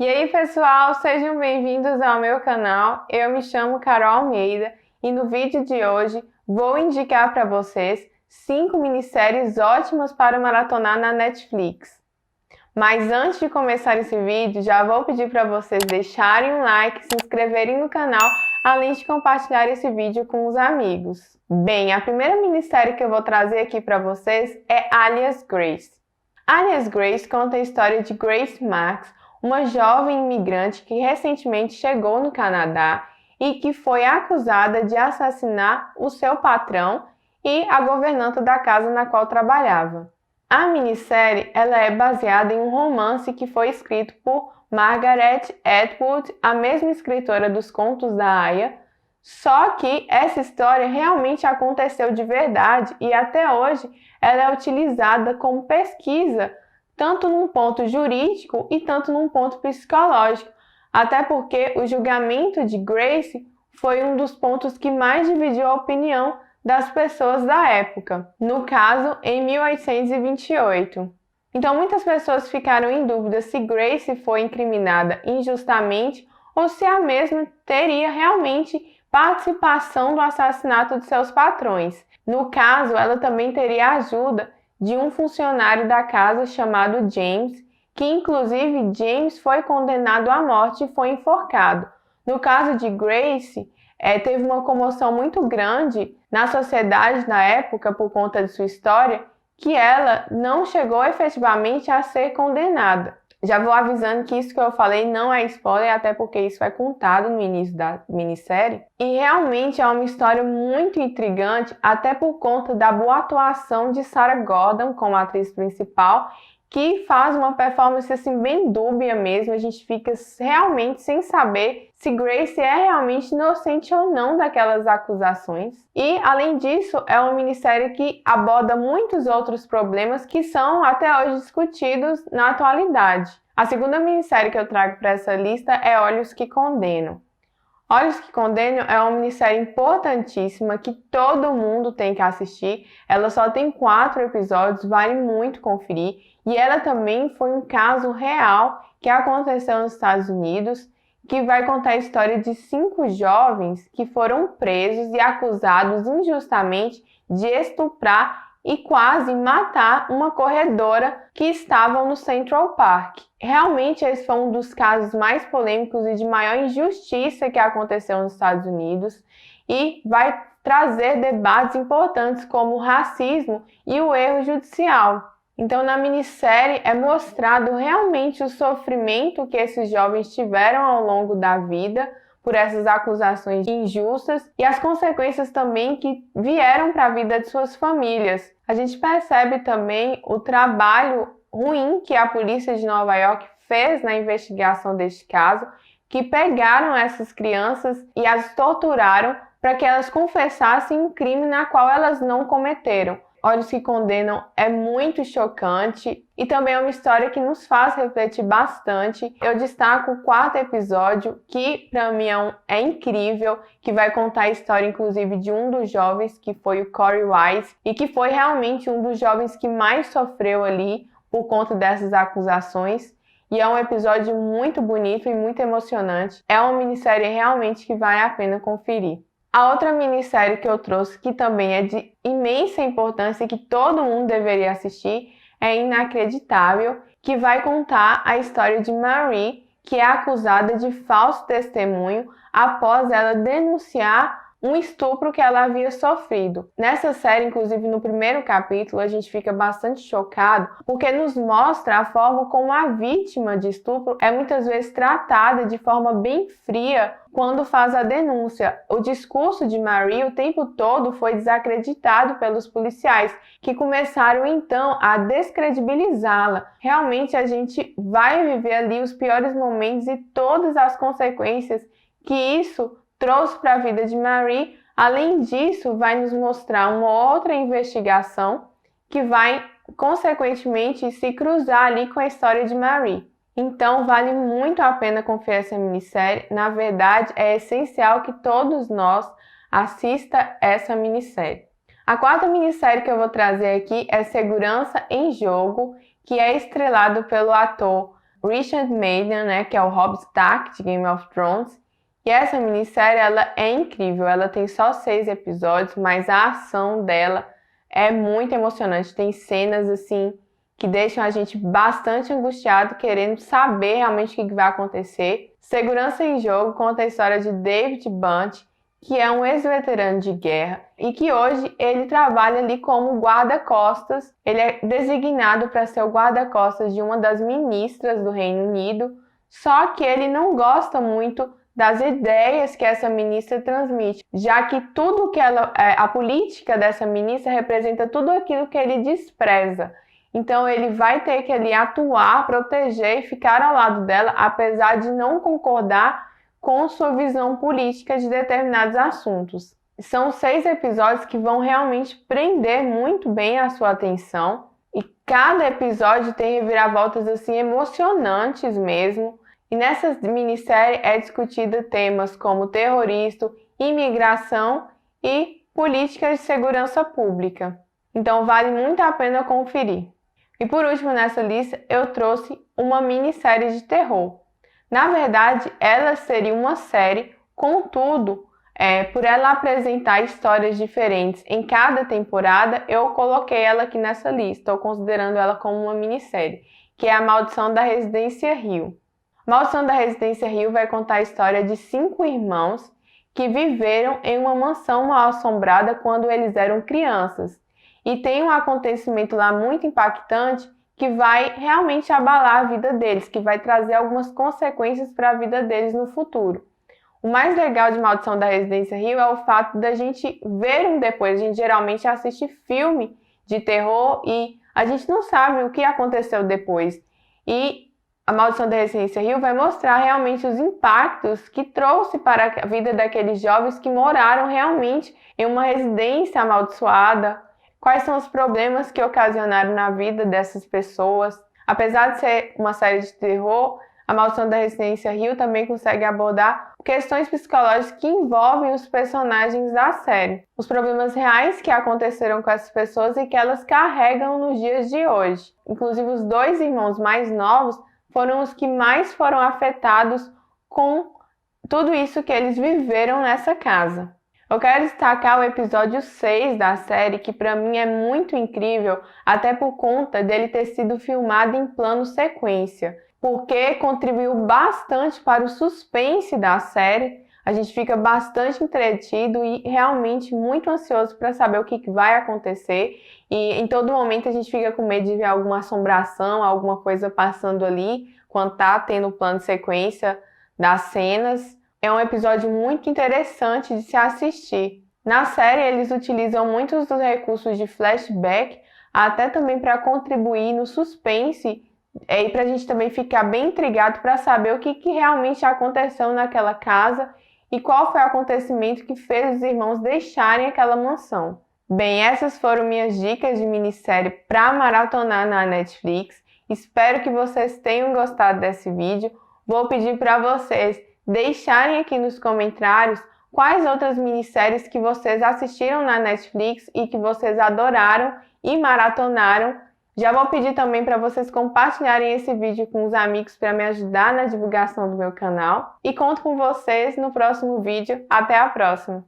E aí, pessoal, sejam bem-vindos ao meu canal. Eu me chamo Carol Almeida e no vídeo de hoje vou indicar para vocês 5 minisséries ótimas para maratonar na Netflix. Mas antes de começar esse vídeo, já vou pedir para vocês deixarem um like, se inscreverem no canal, além de compartilhar esse vídeo com os amigos. Bem, a primeira minissérie que eu vou trazer aqui para vocês é Alias Grace. Alias Grace conta a história de Grace Marks, uma jovem imigrante que recentemente chegou no Canadá e que foi acusada de assassinar o seu patrão e a governanta da casa na qual trabalhava. A minissérie ela é baseada em um romance que foi escrito por Margaret Atwood, a mesma escritora dos Contos da Aia, só que essa história realmente aconteceu de verdade e até hoje ela é utilizada como pesquisa tanto num ponto jurídico e tanto num ponto psicológico, até porque o julgamento de Grace foi um dos pontos que mais dividiu a opinião das pessoas da época, no caso, em 1828. Então, muitas pessoas ficaram em dúvida se Grace foi incriminada injustamente ou se a mesma teria realmente participação do assassinato de seus patrões. No caso, ela também teria a ajuda de um funcionário da casa chamado James, que inclusive James foi condenado à morte e foi enforcado. No caso de Grace, teve uma comoção muito grande na sociedade na época por conta de sua história, que ela não chegou efetivamente a ser condenada. Já vou avisando que isso que eu falei não é spoiler, até porque isso é contado no início da minissérie. E realmente é uma história muito intrigante, até por conta da boa atuação de Sarah Gordon como atriz principal, que faz uma performance assim bem dúbia mesmo. A gente fica realmente sem saber se Grace é realmente inocente ou não daquelas acusações. E, além disso, é uma minissérie que aborda muitos outros problemas que são até hoje discutidos na atualidade. A segunda minissérie que eu trago para essa lista é Olhos que Condenam. Olhos que Condenam é uma minissérie importantíssima que todo mundo tem que assistir. Ela só tem 4 episódios, vale muito conferir. E ela também foi um caso real que aconteceu nos Estados Unidos, que vai contar a história de 5 jovens que foram presos e acusados injustamente de estuprar e quase matar uma corredora que estava no Central Park. Realmente esse foi um dos casos mais polêmicos e de maior injustiça que aconteceu nos Estados Unidos e vai trazer debates importantes como o racismo e o erro judicial. Então, na minissérie é mostrado realmente o sofrimento que esses jovens tiveram ao longo da vida por essas acusações injustas e as consequências também que vieram para a vida de suas famílias. A gente percebe também o trabalho ruim que a polícia de Nova York fez na investigação deste caso, que pegaram essas crianças e as torturaram para que elas confessassem um crime na qual elas não cometeram. Olhos que Condenam é muito chocante e também é uma história que nos faz refletir bastante. Eu destaco o 4º episódio, que para mim é incrível, que vai contar a história inclusive de um dos jovens, que foi o Corey Wise, e que foi realmente um dos jovens que mais sofreu ali por conta dessas acusações. E é um episódio muito bonito e muito emocionante. É uma minissérie realmente que vale a pena conferir. A outra minissérie que eu trouxe, que também é de imensa importância e que todo mundo deveria assistir, é Inacreditável, que vai contar a história de Marie, que é acusada de falso testemunho após ela denunciar um estupro que ela havia sofrido. Nessa série, inclusive no primeiro capítulo, a gente fica bastante chocado porque nos mostra a forma como a vítima de estupro é muitas vezes tratada de forma bem fria quando faz a denúncia. O discurso de Marie o tempo todo foi desacreditado pelos policiais, que começaram então a descredibilizá-la. Realmente a gente vai viver ali os piores momentos e todas as consequências que isso trouxe para a vida de Marie. Além disso, vai nos mostrar uma outra investigação que vai, consequentemente, se cruzar ali com a história de Marie. Então, vale muito a pena conferir essa minissérie. Na verdade, é essencial que todos nós assistam essa minissérie. A 4ª minissérie que eu vou trazer aqui é Segurança em Jogo, que é estrelado pelo ator Richard Madden, né, que é o Robb Stark de Game of Thrones. E essa minissérie, ela é incrível, ela tem só 6 episódios, mas a ação dela é muito emocionante. Tem cenas, assim, que deixam a gente bastante angustiado, querendo saber realmente o que vai acontecer. Segurança em Jogo conta a história de David Bunt, que é um ex-veterano de guerra e que hoje ele trabalha ali como guarda-costas. Ele é designado para ser o guarda-costas de uma das ministras do Reino Unido, só que ele não gosta muito das ideias que essa ministra transmite, já que tudo que a política dessa ministra representa tudo aquilo que ele despreza. Então ele vai ter que ali atuar, proteger e ficar ao lado dela, apesar de não concordar com sua visão política de determinados assuntos. São 6 episódios que vão realmente prender muito bem a sua atenção e cada episódio tem reviravoltas assim emocionantes mesmo. E nessa minissérie é discutida temas como terrorismo, imigração e políticas de segurança pública. Então vale muito a pena conferir. E por último nessa lista eu trouxe uma minissérie de terror. Na verdade, ela seria uma série, contudo, por ela apresentar histórias diferentes em cada temporada, eu coloquei ela aqui nessa lista, estou considerando ela como uma minissérie, que é A Maldição da Residência Hill. A Maldição da Residência Hill vai contar a história de 5 irmãos que viveram em uma mansão mal-assombrada quando eles eram crianças. E tem um acontecimento lá muito impactante que vai realmente abalar a vida deles, que vai trazer algumas consequências para a vida deles no futuro. O mais legal de Maldição da Residência Hill é o fato da gente ver um depois. A gente geralmente assiste filme de terror e a gente não sabe o que aconteceu depois. E a Maldição da Residência Hill vai mostrar realmente os impactos que trouxe para a vida daqueles jovens que moraram realmente em uma residência amaldiçoada. Quais são os problemas que ocasionaram na vida dessas pessoas? Apesar de ser uma série de terror, A Maldição da Residência Hill também consegue abordar questões psicológicas que envolvem os personagens da série. Os problemas reais que aconteceram com essas pessoas e que elas carregam nos dias de hoje. Inclusive, os 2 irmãos mais novos foram os que mais foram afetados com tudo isso que eles viveram nessa casa. Eu quero destacar o episódio 6 da série, que para mim é muito incrível, até por conta dele ter sido filmado em plano sequência, porque contribuiu bastante para o suspense da série. A gente fica bastante entretido e realmente muito ansioso para saber o que vai acontecer. E em todo momento a gente fica com medo de ver alguma assombração, alguma coisa passando ali, quando tá tendo o plano de sequência das cenas. É um episódio muito interessante de se assistir. Na série, eles utilizam muitos dos recursos de flashback, até também para contribuir no suspense e para a gente também ficar bem intrigado para saber o que realmente aconteceu naquela casa e qual foi o acontecimento que fez os irmãos deixarem aquela mansão. Bem, essas foram minhas dicas de minissérie para maratonar na Netflix. Espero que vocês tenham gostado desse vídeo. Vou pedir para vocês deixarem aqui nos comentários quais outras minisséries que vocês assistiram na Netflix e que vocês adoraram e maratonaram. Já vou pedir também para vocês compartilharem esse vídeo com os amigos para me ajudar na divulgação do meu canal. E conto com vocês no próximo vídeo. Até a próxima!